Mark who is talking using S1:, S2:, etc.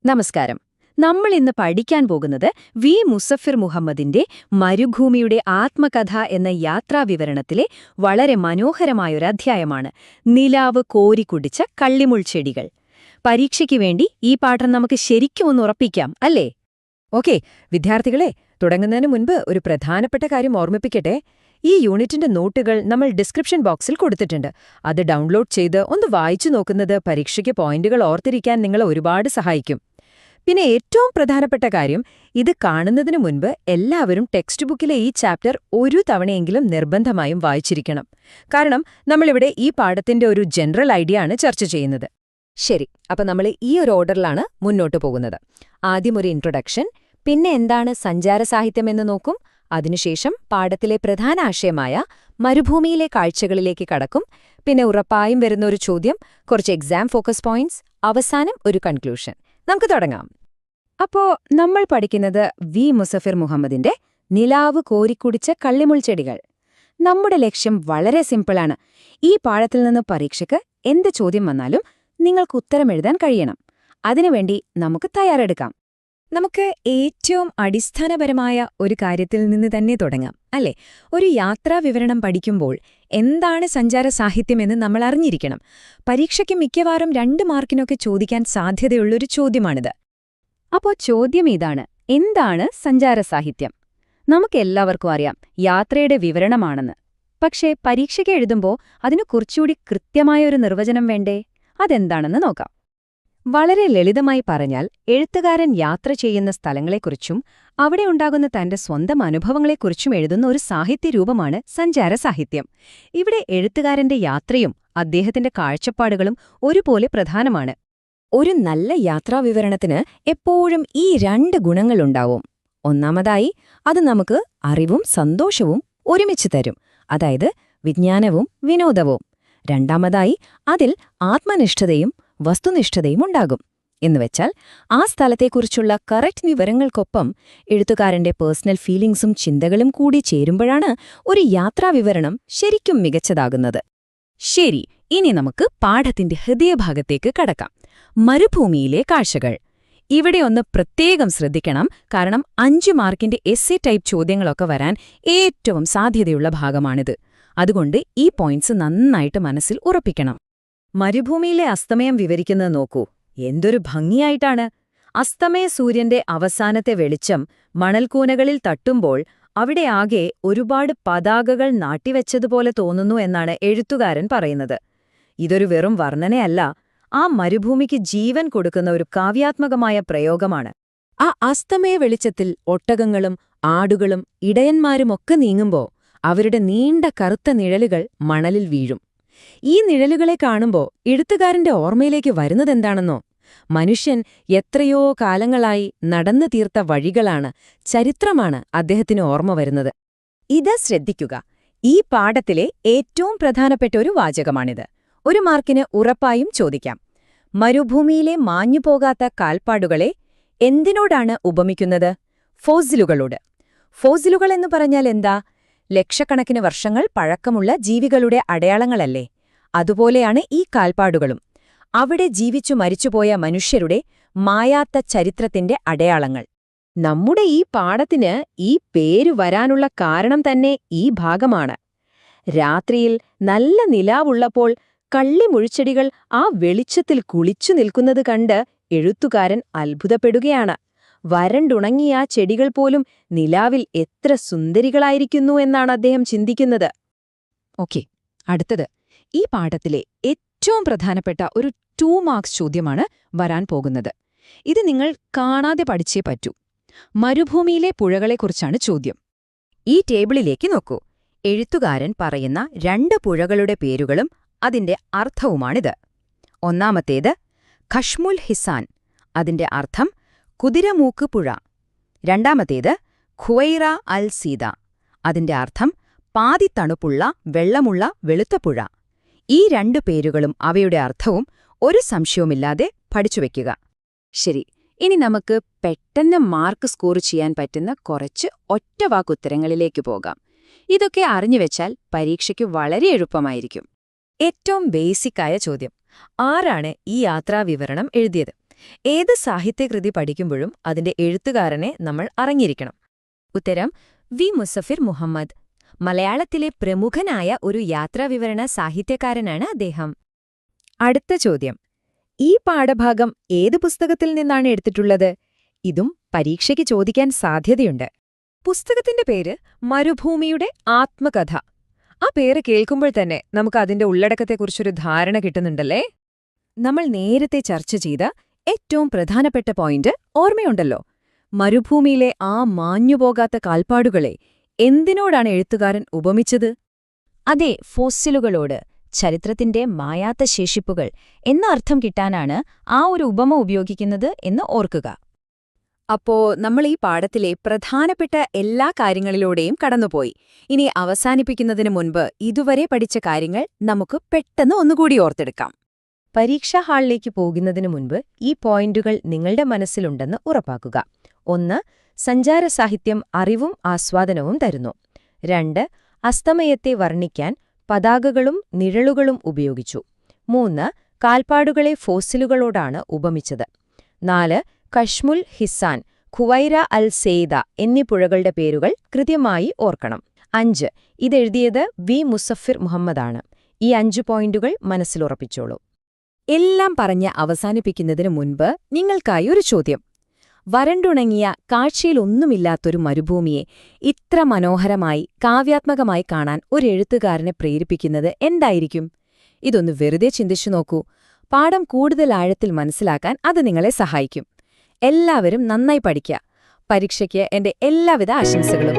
S1: നമസ്കാരം. നമ്മൾ ഇന്ന് പഠിക്കാൻ പോകുന്നത് വി മുസഫിർ മുഹമ്മദിന്റെ മരുഭൂമിയുടെ ആത്മകഥ എന്ന യാത്രാവിവരണത്തിലെ വളരെ മനോഹരമായൊരു അധ്യായമാണ്. നിലാവ് കോരിക്കുടിച്ച കള്ളിമുൾ ചെടികൾ. പരീക്ഷയ്ക്ക് വേണ്ടി ഈ പാഠം നമുക്ക് ശരിക്കും ഒന്ന് ഉറപ്പിക്കാം, അല്ലേ?
S2: ഓക്കെ വിദ്യാർത്ഥികളെ, തുടങ്ങുന്നതിന് മുൻപ് ഒരു പ്രധാനപ്പെട്ട കാര്യം ഓർമ്മിപ്പിക്കട്ടെ. ഈ യൂണിറ്റിന്റെ നോട്ടുകൾ നമ്മൾ ഡിസ്ക്രിപ്ഷൻ ബോക്സിൽ കൊടുത്തിട്ടുണ്ട്. അത് ഡൗൺലോഡ് ചെയ്ത് ഒന്ന് വായിച്ചു നോക്കുന്നത് പരീക്ഷയ്ക്ക് പോയിന്റുകൾ ഓർത്തിരിക്കാൻ നിങ്ങളെ ഒരുപാട് സഹായിക്കും. പിന്നെ ഏറ്റവും പ്രധാനപ്പെട്ട കാര്യം, ഇത് കാണുന്നതിനു മുൻപ് എല്ലാവരും ടെക്സ്റ്റ് ബുക്കിലെ ഈ ചാപ്റ്റർ ഒരു തവണയെങ്കിലും നിർബന്ധമായും വായിച്ചിരിക്കണം. കാരണം നമ്മളിവിടെ ഈ പാഠത്തിന്റെ ഒരു ജനറൽ ഐഡിയ ആണ് ചർച്ച ചെയ്യുന്നത്. ശരി, അപ്പൊ നമ്മൾ ഈ ഒരു ഓർഡറിലാണ് മുന്നോട്ട് പോകുന്നത്. ആദ്യം ഒരു ഇൻട്രൊഡക്ഷൻ, പിന്നെ എന്താണ് സഞ്ചാര സാഹിത്യമെന്ന് നോക്കും. അതിനുശേഷം പാഠത്തിലെ പ്രധാന ആശയമായ മരുഭൂമിയിലെ കാഴ്ചകളിലേക്ക് കടക്കും. പിന്നെ ഉറപ്പായും വരുന്ന ഒരു ചോദ്യം, കുറച്ച് എക്സാം ഫോക്കസ് പോയിന്റ്സ്, അവസാനം ഒരു കൺക്ലൂഷൻ. നമുക്ക് തുടങ്ങാം.
S1: അപ്പോ നമ്മൾ പഠിക്കുന്നത് വി മുസഫിർ മുഹമ്മദിന്റെ നിലാവ് കോരിക്കുടിച്ച കള്ളിമുൾ ചെടികൾ. നമ്മുടെ ലക്ഷ്യം വളരെ സിമ്പിളാണ്. ഈ പാഠത്തിൽ നിന്ന് പരീക്ഷയ്ക്ക് എന്ത് ചോദ്യം വന്നാലും നിങ്ങൾക്ക് ഉത്തരം എഴുതാൻ കഴിയണം. അതിനുവേണ്ടി നമുക്ക് തയ്യാറെടുക്കാം.
S2: നമുക്ക് ഏറ്റവും അടിസ്ഥാനപരമായ ഒരു കാര്യത്തിൽ നിന്ന് തന്നെ തുടങ്ങാം, അല്ലേ? ഒരു യാത്രാവിവരണം പഠിക്കുമ്പോൾ എന്താണ് സഞ്ചാര സാഹിത്യമെന്ന് നമ്മൾ അറിഞ്ഞിരിക്കണം. പരീക്ഷയ്ക്ക് മിക്കവാറും 2 മാർക്കിനൊക്കെ ചോദിക്കാൻ സാധ്യതയുള്ളൊരു ചോദ്യമാണിത്.
S1: അപ്പോ ചോദ്യം ഇതാണ്: എന്താണ് സഞ്ചാര സാഹിത്യം? നമുക്കെല്ലാവർക്കും അറിയാം, യാത്രയുടെ വിവരണമാണെന്ന്. പക്ഷേ പരീക്ഷയ്ക്ക് എഴുതുമ്പോൾ അതിന് കുറച്ചുകൂടി കൃത്യമായൊരു നിർവചനം വേണ്ടേ? അതെന്താണെന്ന് നോക്കാം. വളരെ ലളിതമായി പറഞ്ഞാൽ, എഴുത്തുകാരൻ യാത്ര ചെയ്യുന്ന സ്ഥലങ്ങളെക്കുറിച്ചും അവിടെ ഉണ്ടാകുന്ന തന്റെ സ്വന്തം അനുഭവങ്ങളെക്കുറിച്ചും എഴുതുന്ന ഒരു സാഹിത്യരൂപമാണ് സഞ്ചാര സാഹിത്യം. ഇവിടെ എഴുത്തുകാരന്റെ യാത്രയും അദ്ദേഹത്തിന്റെ കാഴ്ചപ്പാടുകളും ഒരുപോലെ പ്രധാനമാണ്.
S2: ഒരു നല്ല യാത്രാവിവരണത്തിന് എപ്പോഴും ഈ 2 ഗുണങ്ങളുണ്ടാവും. ഒന്നാമതായി, അത് നമുക്ക് അറിവും സന്തോഷവും ഒരുമിച്ച് തരും, അതായത് വിജ്ഞാനവും വിനോദവും. രണ്ടാമതായി, അതിൽ ആത്മനിഷ്ഠതയും വസ്തുനിഷ്ഠതയും ഉണ്ടാകും. എന്നുവെച്ചാൽ ആ സ്ഥലത്തെക്കുറിച്ചുള്ള കറക്റ്റ് വിവരങ്ങൾക്കൊപ്പം എഴുത്തുകാരന്റെ പേഴ്സണൽ ഫീലിംഗ്സും ചിന്തകളും കൂടി ചേരുമ്പോഴാണ് ഒരു യാത്രാവിവരണം ശരിക്കും മികച്ചതാകുന്നത്.
S1: ശരി, ഇനി നമുക്ക് പാഠത്തിന്റെ ഹൃദയഭാഗത്തേക്ക് കടക്കാം. മരുഭൂമിയിലെ കാഴ്ചകൾ. ഇവിടെ ഒന്ന് പ്രത്യേകം ശ്രദ്ധിക്കണം, കാരണം 5 മാർക്കിന്റെ എസ്സേ ടൈപ്പ് ചോദ്യങ്ങളൊക്കെ വരാൻ ഏറ്റവും സാധ്യതയുള്ള ഭാഗമാണിത്. അതുകൊണ്ട് ഈ പോയിന്റ്സ് നന്നായിട്ട് മനസ്സിൽ ഉറപ്പിക്കണം.
S2: മരുഭൂമിയിലെ അസ്തമയം വിവരിക്കുന്നത് നോക്കൂ, എന്തൊരു ഭംഗിയായിട്ടാണ്! അസ്തമയ സൂര്യന്റെ അവസാനത്തെ വെളിച്ചം മണൽക്കൂനകളിൽ തട്ടുമ്പോൾ അവിടെ ആകെ ഒരുപാട് പതാകകൾ നാട്ടിവെച്ചതുപോലെ തോന്നുന്നു എന്നാണ് എഴുത്തുകാരൻ പറയുന്നത്. ഇതൊരു വെറും വർണ്ണനയല്ല, ആ മരുഭൂമിക്ക് ജീവൻ കൊടുക്കുന്ന ഒരു കാവ്യാത്മകമായ പ്രയോഗമാണ്. ആ അസ്തമയ വെളിച്ചത്തിൽ ഒട്ടകങ്ങളും ആടുകളും ഇടയന്മാരുമൊക്കെ നീങ്ങുമ്പോ അവരുടെ നീണ്ട കറുത്ത നിഴലുകൾ മണലിൽ വീഴും. ഈ നിഴലുകളെ കാണുമ്പോ എഴുത്തുകാരന്റെ ഓർമ്മയിലേക്ക് വരുന്നതെന്താണെന്നോ? മനുഷ്യൻ എത്രയോ കാലങ്ങളായി നടന്നു തീർത്ത വഴികളാണ്, ചരിത്രമാണ് അദ്ദേഹത്തിന് ഓർമ്മ വരുന്നത്.
S1: ഇത് ശ്രദ്ധിക്കുക, ഈ പാഠത്തിലെ ഏറ്റവും പ്രധാനപ്പെട്ട ഒരു വാചകമാണിത്. 1 മാർക്കിന് ഉറപ്പായും ചോദിക്കാം. മരുഭൂമിയിലെ മാഞ്ഞുപോകാത്ത കാൽപ്പാടുകളെ എന്തിനോടാണ് ഉപമിക്കുന്നത്? ഫോസിലുകളോട്. ഫോസിലുകൾ എന്ന് പറഞ്ഞാൽ എന്താ? ലക്ഷക്കണക്കിന് വർഷങ്ങൾ പഴക്കമുള്ള ജീവികളുടെ അടയാളങ്ങളല്ലേ? അതുപോലെയാണ് ഈ കാൽപ്പാടുകളും. അവിടെ ജീവിച്ചു മരിച്ചുപോയ മനുഷ്യരുടെ മായാത്ത ചരിത്രത്തിന്റെ അടയാളങ്ങൾ. നമ്മുടെ ഈ പാഠത്തിന് ഈ പേര് വരാനുള്ള കാരണം തന്നെ ഈ ഭാഗമാണ്. രാത്രിയിൽ നല്ല നിലാവുള്ളപ്പോൾ കള്ളിമുൾച്ചെടികൾ ആ വെളിച്ചത്തിൽ കുളിച്ചു നിൽക്കുന്നത് കണ്ട് എഴുത്തുകാരൻ അത്ഭുതപ്പെടുകയാണ്. വരണ്ടുണങ്ങിയ ആ ചെടികൾ പോലും നിലാവിൽ എത്ര സുന്ദരികളായിരിക്കുന്നു എന്നാണ് അദ്ദേഹം ചിന്തിക്കുന്നത്.
S2: ഓക്കെ, അടുത്തത് ഈ പാഠത്തിലെ ഏറ്റവും പ്രധാനപ്പെട്ട ഒരു 2 മാർക്സ് ചോദ്യമാണ് വരാൻ പോകുന്നത്. ഇത് നിങ്ങൾ കാണാതെ പഠിച്ചേ പറ്റൂ. മരുഭൂമിയിലെ പുഴകളെക്കുറിച്ചാണ് ചോദ്യം.
S1: ഈ ടേബിളിലേക്ക് നോക്കൂ. എഴുത്തുകാരൻ പറയുന്ന 2 പുഴകളുടെ പേരുകളും അതിന്റെ അർത്ഥവുമാണിത്. ഒന്നാമത്തേത് ഖഷ്മുൽ ഹിസാൻ, അതിന്റെ അർത്ഥം കുതിരമൂക്ക് പുഴ. രണ്ടാമത്തേത് ഖുവൈറ അൽ സീത, അതിന്റെ അർത്ഥം പാതി തണുപ്പുള്ള വെള്ളമുള്ള വെളുത്ത പുഴ. ഈ 2 പേരുകളും അവയുടെ അർത്ഥവും ഒരു സംശയവുമില്ലാതെ പഠിച്ചുവെക്കുക. ശരി, ഇനി നമുക്ക് പെട്ടെന്ന് മാർക്ക് സ്കോർ ചെയ്യാൻ പറ്റുന്ന കുറച്ച് ഒറ്റവാക്കുത്തരങ്ങളിലേക്ക് പോകാം. ഇതൊക്കെ അറിഞ്ഞുവെച്ചാൽ പരീക്ഷയ്ക്ക് വളരെ എളുപ്പമായിരിക്കും.
S2: ഏറ്റവും ബേസിക്കായ ചോദ്യം: ആരാണ് ഈ യാത്രാവിവരണം എഴുതിയത്? ഏത് സാഹിത്യകൃതി പഠിക്കുമ്പോഴും അതിന്റെ എഴുത്തുകാരനെ നമ്മൾ അറിഞ്ഞിരിക്കണം.
S1: ഉത്തരം വി. മുസഫിർ മുഹമ്മദ്. മലയാളത്തിലെ പ്രമുഖനായ ഒരു യാത്രാവിവരണ സാഹിത്യകാരനാണ് അദ്ദേഹം.
S2: അടുത്ത ചോദ്യം: ഈ പാഠഭാഗം ഏത് പുസ്തകത്തിൽ നിന്നാണ് എടുത്തിട്ടുള്ളത്? ഇതും പരീക്ഷയ്ക്ക് ചോദിക്കാൻ സാധ്യതയുണ്ട്. പുസ്തകത്തിന്റെ പേര് മരുഭൂമിയുടെ ആത്മകഥ. ആ പേര് കേൾക്കുമ്പോൾ തന്നെ നമുക്ക് അതിന്റെ ഉള്ളടക്കത്തെക്കുറിച്ചൊരു ധാരണ കിട്ടുന്നുണ്ടല്ലേ? നമ്മൾ നേരത്തെ ചർച്ച ചെയ്ത ഏറ്റവും പ്രധാനപ്പെട്ട പോയിന്റ് ഓർമ്മയുണ്ടല്ലോ. മരുഭൂമിയിലെ ആ മാഞ്ഞുപോകാത്ത കാൽപ്പാടുകളെ എന്തിനോടാണ് എഴുത്തുകാരൻ ഉപമിച്ചത്?
S1: അതെ, ഫോസിലുകളോട്, ചരിത്രത്തിന്റെ മായാത്ത ശേഷിപ്പുകൾ എന്ന അർത്ഥം കിട്ടാനാണ് ആ ഒരു ഉപമ ഉപയോഗിക്കുന്നത് എന്ന് ഓർക്കുക.
S2: അപ്പോ നമ്മൾ ഈ പാഠത്തിലെ പ്രധാനപ്പെട്ട എല്ലാ കാര്യങ്ങളിലൂടെയും കടന്നുപോയി. ഇനി അവസാനിപ്പിക്കുന്നതിന് മുൻപ് ഇതുവരെ പഠിച്ച കാര്യങ്ങൾ നമുക്ക് പെട്ടെന്ന് ഒന്നുകൂടി ഓർത്തെടുക്കാം. പരീക്ഷാ ഹാളിലേക്ക് പോകുന്നതിനു മുൻപ് ഈ പോയിന്റുകൾ നിങ്ങളുടെ മനസ്സിലുണ്ടെന്ന് ഉറപ്പാക്കുക. 1. സഞ്ചാരസാഹിത്യം അറിവും ആസ്വാദനവും തരുന്നു. 2. അസ്തമയത്തെ വർണ്ണിക്കാൻ പതാകകളും നിഴലുകളും ഉപയോഗിച്ചു. 3. കാൽപ്പാടുകളെ ഫോസിലുകളോടാണ് ഉപമിച്ചത്. 4. കശ്മുൽ ഹിസാൻ, ഖുവൈര അൽ സെയ്ദ എന്നീ പുഴകളുടെ പേരുകൾ കൃത്യമായി ഓർക്കണം. 5. ഇതെഴുതിയത് വി. മുസഫിർ മുഹമ്മദാണ്. ഈ 5 പോയിന്റുകൾ മനസ്സിലുറപ്പിച്ചോളൂ. എല്ലാം പറഞ്ഞ് അവസാനിപ്പിക്കുന്നതിനു മുൻപ് നിങ്ങൾക്കായി ഒരു ചോദ്യം. വരണ്ടുണങ്ങിയ, കാഴ്ചയിലൊന്നുമില്ലാത്തൊരു മരുഭൂമിയെ ഇത്ര മനോഹരമായി, കാവ്യാത്മകമായി കാണാൻ ഒരു എഴുത്തുകാരനെ പ്രേരിപ്പിക്കുന്നത് എന്തായിരിക്കും? ഇതൊന്ന് വെറുതെ ചിന്തിച്ചു നോക്കൂ. പാഠം കൂടുതൽ ആഴത്തിൽ മനസ്സിലാക്കാൻ അത് നിങ്ങളെ സഹായിക്കും. എല്ലാവരും നന്നായി പഠിക്കുക. പരീക്ഷയ്ക്ക് എന്റെ എല്ലാവിധ ആശംസകളും.